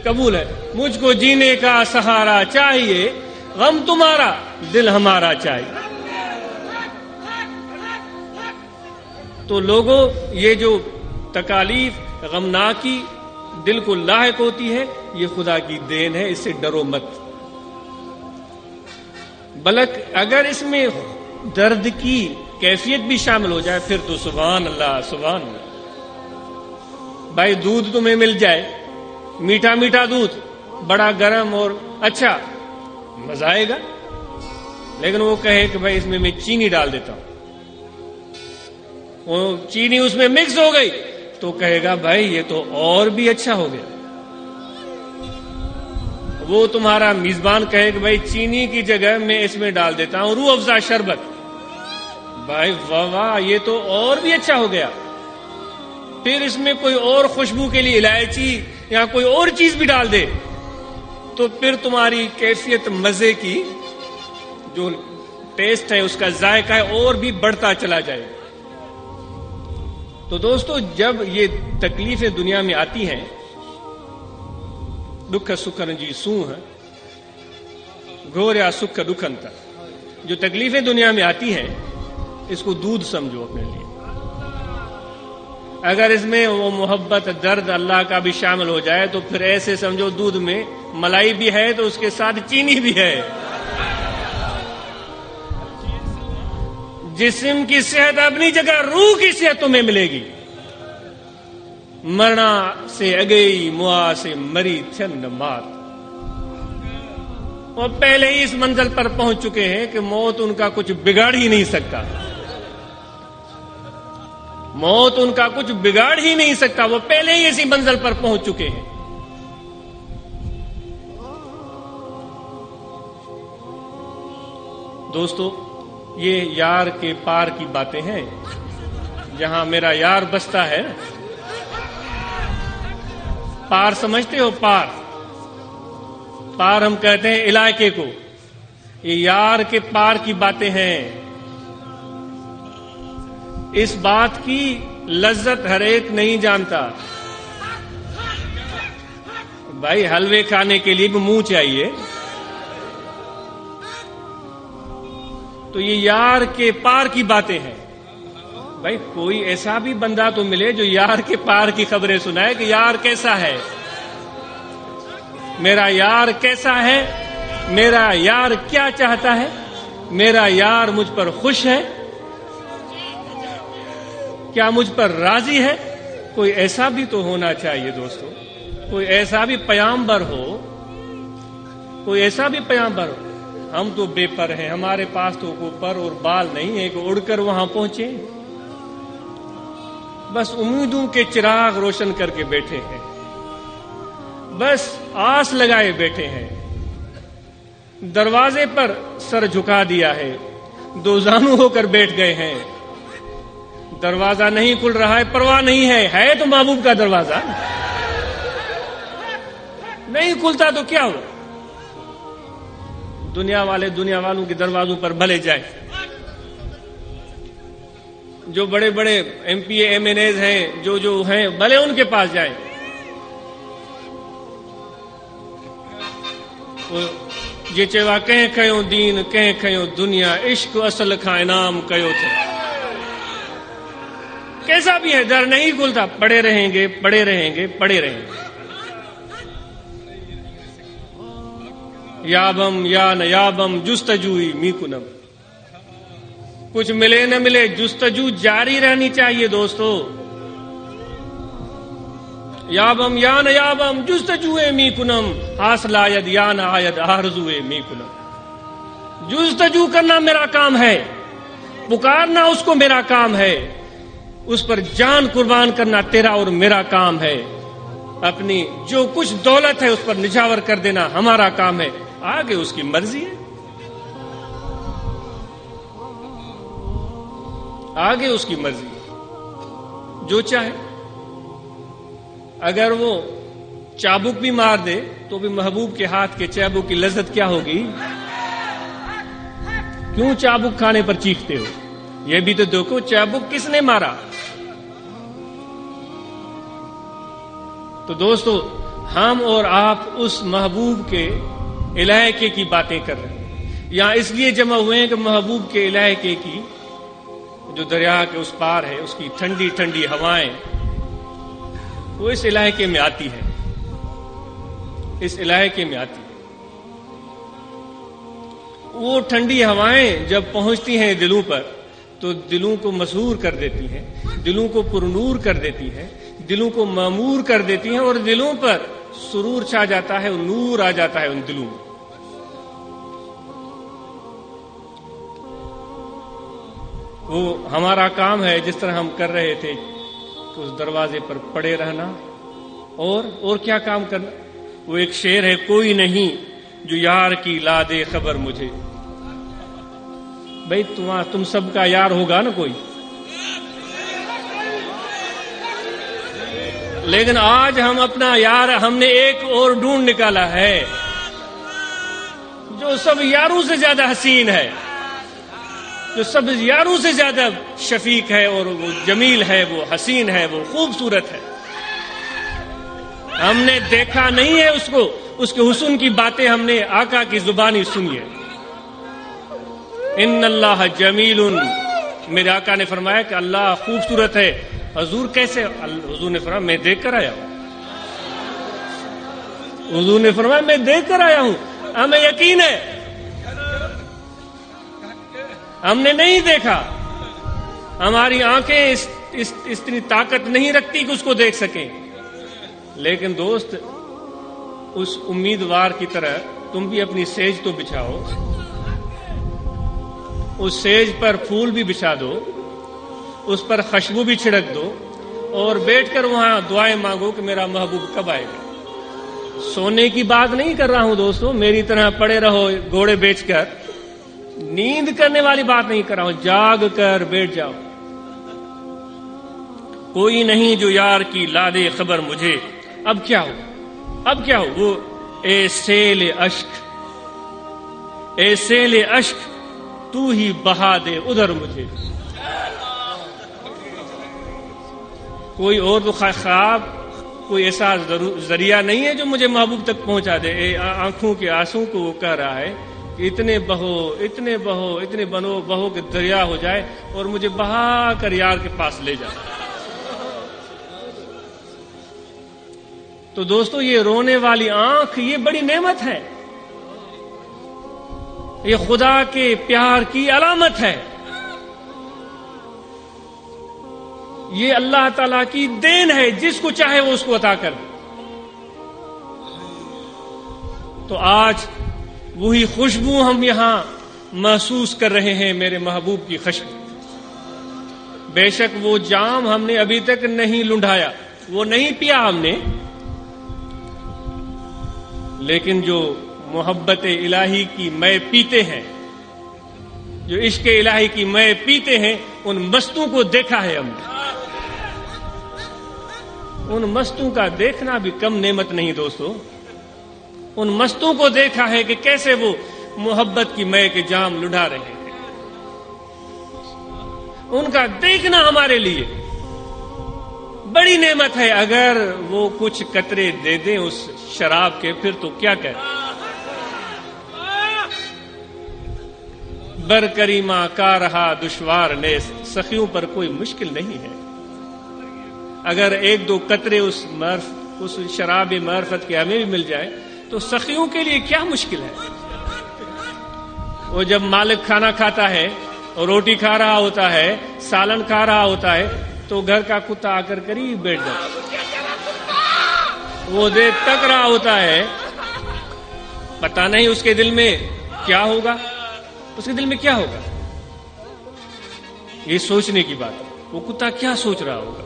قبول ہے. مجھ کو جینے کا سہارا چاہیے، غم تمہارا دل ہمارا چاہیے. تو لوگوں، یہ جو تکالیف غمناکی دل کو لاحق ہوتی ہے، یہ خدا کی دین ہے، اس سے ڈرو مت. بلکہ اگر اس میں درد کی کیفیت بھی شامل ہو جائے پھر تو سبحان اللہ سبحان اللہ. بھائی دودھ تمہیں مل جائے، میٹھا میٹھا دودھ، بڑا گرم اور اچھا، مزہ آئے گا. لیکن وہ کہے کہ بھائی اس میں چینی ڈال دیتا ہوں، وہ چینی اس میں مکس ہو گئی، تو کہے گا بھائی یہ تو اور بھی اچھا ہو گیا. وہ تمہارا میزبان کہے کہ بھائی چینی کی جگہ میں اس میں ڈال دیتا ہوں روح افزا شربت، بھائی واہ واہ یہ تو اور بھی اچھا ہو گیا. پھر اس میں کوئی اور خوشبو کے لیے الائچی یا کوئی اور چیز بھی ڈال دے، تو پھر تمہاری کیفیت مزے کی جو ٹیسٹ ہے، اس کا ذائقہ ہے، اور بھی بڑھتا چلا جائے. تو دوستو، جب یہ تکلیفیں دنیا میں آتی ہیں، دکھ سکھ جی سو ہے گھوریا سکھ دکھنتا، جو تکلیفیں دنیا میں آتی ہیں اس کو دودھ سمجھو اپنے لیے. اگر اس میں وہ محبت درد اللہ کا بھی شامل ہو جائے تو پھر ایسے سمجھو دودھ میں ملائی بھی ہے تو اس کے ساتھ چینی بھی ہے. جسم کی صحت اپنی جگہ، روح کی صحت تمہیں ملے گی. مرنا سے اگئی موا سے مری چند مات. وہ پہلے ہی اس منزل پر پہنچ چکے ہیں کہ موت ان کا کچھ بگاڑ ہی نہیں سکتا. موت ان کا کچھ بگاڑ ہی نہیں سکتا، وہ پہلے ہی اسی منزل پر پہنچ چکے ہیں. دوستو، یہ یار کے پار کی باتیں ہیں. جہاں میرا یار بستا ہے، پار سمجھتے ہو؟ پار پار ہم کہتے ہیں علاقے کو. یہ یار کے پار کی باتیں ہیں. اس بات کی لذت ہر ایک نہیں جانتا. بھائی حلوے کھانے کے لیے بھی منہ چاہیے. تو یہ یار کے پار کی باتیں ہیں. بھائی کوئی ایسا بھی بندہ تو ملے جو یار کے پار کی خبریں سنائے کہ یار کیسا ہے، میرا یار کیسا ہے، میرا یار کیا چاہتا ہے، میرا یار مجھ پر خوش ہے، کیا مجھ پر راضی ہے. کوئی ایسا بھی تو ہونا چاہیے دوستو. کوئی ایسا بھی پیامبر ہو، کوئی ایسا بھی پیامبر ہو. ہم تو بے پر ہیں، ہمارے پاس تو کوئی پر اور بال نہیں ہے کہ اڑ کر وہاں پہنچے. بس امیدوں کے چراغ روشن کر کے بیٹھے ہیں، بس آس لگائے بیٹھے ہیں. دروازے پر سر جھکا دیا ہے، دو زانو ہو کر بیٹھ گئے ہیں. دروازہ نہیں کھل رہا ہے، پرواہ نہیں ہے تو محبوب کا دروازہ. نہیں کھلتا تو کیا ہو، دنیا والوں کے دروازوں پر بھلے جائیں. جو بڑے بڑے M P A M N As ہیں، جو ہیں، بھلے ان کے پاس جائیں. یہ چیوا کہیں کھیوں دین کہیں کھیوں دنیا، عشق اصل کا انعام کیو تھے. کیسا بھی ہے، در نہیں کھلتا، پڑے رہیں گے پڑے رہیں گے پڑے رہیں گے. یابم یا نیابم جستجوئی می کنم. کچھ ملے نہ ملے، جستجو جاری رہنی چاہیے دوستو. یابم یا نیابم جستجوئے می کنم، حاصل آید یا نہ آید آرزوئے می کنم. جستجو کرنا میرا کام ہے، پکارنا اس کو میرا کام ہے، اس پر جان قربان کرنا تیرا اور میرا کام ہے. اپنی جو کچھ دولت ہے اس پر نچھاور کر دینا ہمارا کام ہے. آگے اس کی مرضی ہے، آگے اس کی مرضی ہے، جو چاہے. اگر وہ چابک بھی مار دے تو بھی محبوب کے ہاتھ کے چابک کی لذت کیا ہوگی؟ کیوں چابک کھانے پر چیختے ہو؟ یہ بھی تو دیکھو چابک کس نے مارا. تو دوستو، ہم اور آپ اس محبوب کے الہیکے کی باتیں کر رہے ہیں. یہاں اس لیے جمع ہوئے ہیں کہ محبوب کے الہیکے کی جو دریا کے اس پار ہے، اس کی ٹھنڈی ٹھنڈی ہوائیں وہ اس الہیکے میں آتی ہے، اس الہیکے میں آتی ہے. وہ ٹھنڈی ہوائیں جب پہنچتی ہیں دلوں پر تو دلوں کو مسحور کر دیتی ہیں، دلوں کو پرنور کر دیتی ہیں، دلوں کو معمور کر دیتی ہیں، اور دلوں پر سرور چھا جاتا ہے، نور آ جاتا ہے ان دلوں میں. وہ ہمارا کام ہے جس طرح ہم کر رہے تھے کہ اس دروازے پر پڑے رہنا اور کیا کام کرنا. وہ ایک شعر ہے، کوئی نہیں جو یار کی لا دے خبر مجھے. بھائی تم سب کا یار ہوگا نا کوئی، لیکن آج ہم اپنا یار ہم نے ایک اور ڈھونڈ نکالا ہے جو سب یاروں سے زیادہ حسین ہے، جو سب یاروں سے زیادہ شفیق ہے، اور وہ جمیل ہے، وہ حسین ہے، وہ خوبصورت ہے. ہم نے دیکھا نہیں ہے اس کو، اس کے حسن کی باتیں ہم نے آقا کی زبانی سنی ہے. ان اللہ جمیل، میرے آقا نے فرمایا کہ اللہ خوبصورت ہے. حضور کیسے؟ حضور نے فرمایا میں دیکھ کر آیا ہوں. حضور نے فرمایا میں دیکھ کر آیا ہوں. ہمیں یقین ہے، ہم نے نہیں دیکھا، ہماری آنکھیں اتنی طاقت نہیں رکھتی کہ اس کو دیکھ سکیں. لیکن دوست، اس امیدوار کی طرح تم بھی اپنی سیج تو بچھاؤ، اس سیج پر پھول بھی بچھا دو، اس پر خوشبو بھی چھڑک دو، اور بیٹھ کر وہاں دعائیں مانگو کہ میرا محبوب کب آئے گا. سونے کی بات نہیں کر رہا ہوں دوستو، میری طرح پڑے رہو گھوڑے بیچ کر، نیند کرنے والی بات نہیں کر رہا ہوں، جاگ کر بیٹھ جاؤ. کوئی نہیں جو یار کی لا دے خبر مجھے. اب کیا ہو؟ اب کیا ہو؟ وہ اے سیل اشک، اے سیل اشک تو ہی بہا دے ادھر مجھے. کوئی اور تو خواب، کوئی ایسا ذریعہ نہیں ہے جو مجھے محبوب تک پہنچا دے. آنکھوں کے آنسو کو وہ کہہ رہا ہے کہ اتنے بہو، اتنے بہو، اتنے بہو کہ دریا ہو جائے اور مجھے بہا کر یار کے پاس لے جائے. تو دوستو، یہ رونے والی آنکھ یہ بڑی نعمت ہے، یہ خدا کے پیار کی علامت ہے، یہ اللہ تعالیٰ کی دین ہے، جس کو چاہے وہ اس کو عطا کر دے. تو آج وہی خوشبو ہم یہاں محسوس کر رہے ہیں، میرے محبوب کی خوشبو. بے شک وہ جام ہم نے ابھی تک نہیں لنڈھایا، وہ نہیں پیا ہم نے، لیکن جو محبت الہی کی مے پیتے ہیں، جو عشق الہی کی مے پیتے ہیں، ان مستوں کو دیکھا ہے ہم نے. ان مستوں کا دیکھنا بھی کم نعمت نہیں دوستو. ان مستوں کو دیکھا ہے کہ کیسے وہ محبت کی مے کے جام لڑا رہے ہیں. ان کا دیکھنا ہمارے لیے بڑی نعمت ہے. اگر وہ کچھ قطرے دے دیں اس شراب کے، پھر تو کیا کہہ. بر کریمہ کا رہا دشوار نیست، سخیوں پر کوئی مشکل نہیں ہے. اگر ایک دو قطرے اس شراب معرفت کے ہمیں بھی مل جائے تو سخیوں کے لیے کیا مشکل ہے. وہ جب مالک کھانا کھاتا ہے اور روٹی کھا رہا ہوتا ہے، سالن کھا رہا ہوتا ہے، تو گھر کا کتا آ کر قریب بیٹھ جاتا ہے، وہ دیکھ تک رہا ہوتا ہے. پتہ نہیں اس کے دل میں کیا ہوگا، اس کے دل میں کیا ہوگا. یہ سوچنے کی بات ہے، وہ کتا کیا سوچ رہا ہوگا،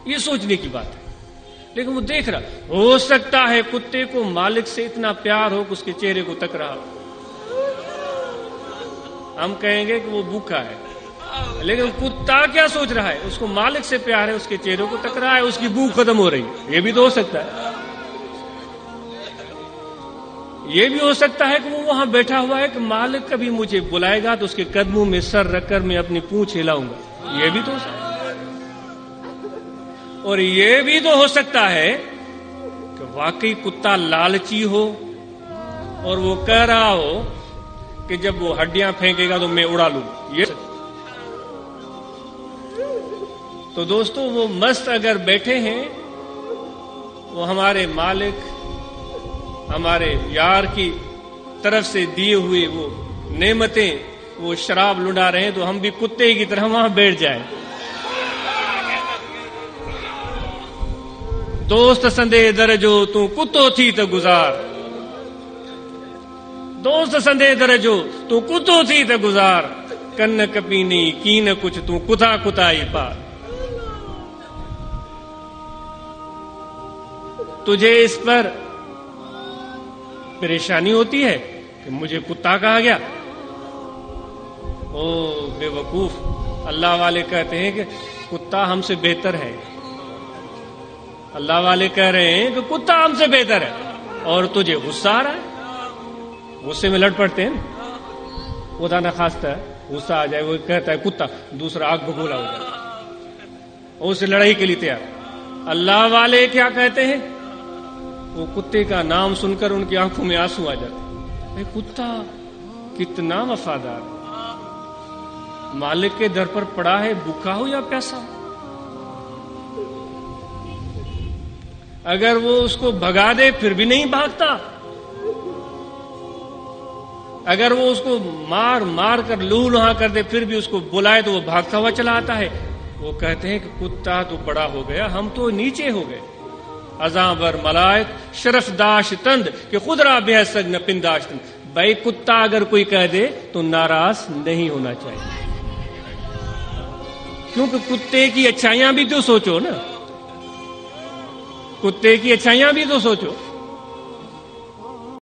یہ سوچنے کی بات ہے. لیکن وہ دیکھ رہا. ہو سکتا ہے کتے کو مالک سے اتنا پیار ہو کہ اس کے چہرے کو تک رہا ہو. ہم کہیں گے کہ وہ بھوکا ہے، لیکن کتا کیا سوچ رہا ہے؟ اس کو مالک سے پیار ہے، اس کے چہرے کو تک رہا ہے، اس کی بھوک ختم ہو رہی ہے. یہ بھی تو ہو سکتا ہے. یہ بھی ہو سکتا ہے کہ وہ وہاں بیٹھا ہوا ہے کہ مالک کبھی مجھے بلائے گا تو اس کے قدموں میں سر رکھ کر میں اپنی پونچھ ہلاؤں گا. یہ بھی تو ہو سکتا ہے. اور یہ بھی تو ہو سکتا ہے کہ واقعی کتا لالچی ہو اور وہ کہہ رہا ہو کہ جب وہ ہڈیاں پھینکے گا تو میں اڑا لوں. یہ تو دوستو وہ مست اگر بیٹھے ہیں وہ ہمارے مالک ہمارے یار کی طرف سے دیے ہوئے وہ نعمتیں وہ شراب لٹا رہے ہیں تو ہم بھی کتے کی طرح وہاں بیٹھ جائیں. دوست سندے درجو تو کتو تھی تو گزار. دوست سندے درجو تو کتو تھی تو گزار. کن کپینی کی نہ کچھ تو کتا کتائی پار. تجھے اس پر پریشانی ہوتی ہے کہ مجھے کتا کہا گیا. او بے وقوف, اللہ والے کہتے ہیں کہ کتا ہم سے بہتر ہے. اللہ والے کہہ رہے ہیں کہ کتا ہم سے بہتر ہے اور تجھے غصہ آ رہا ہے. غصے میں لڑ پڑتے ہیں, خدا نہ خواستہ غصہ آ جائے, وہ کہتا ہے کتا, دوسرا آگ بگولا ہو جائے, اور اسے لڑائی کے لیے تیار. اللہ والے کیا کہتے ہیں, وہ کتے کا نام سن کر ان کی آنکھوں میں آنسو آ جاتے ہیں. اے کتا کتنا وفادار, مالک کے در پر پڑا ہے, بھوکا ہو یا پیاسا. اگر وہ اس کو بھگا دے پھر بھی نہیں بھاگتا, اگر وہ اس کو مار مار کر لہو لہا کر دے پھر بھی اس کو بلائے تو وہ بھاگتا ہوا چلا آتا ہے. وہ کہتے ہیں کہ کتا تو بڑا ہو گیا, ہم تو نیچے ہو گئے. ازاں بر ملائک شرف داشتند کہ خود را بے سگ نہ پنداشتند. بھائی کتا اگر کوئی کہہ دے تو ناراض نہیں ہونا چاہیے, کیونکہ کتے کی اچھائیاں بھی تو سوچو نا, کتے کی اچھائیاں بھی تو سوچو.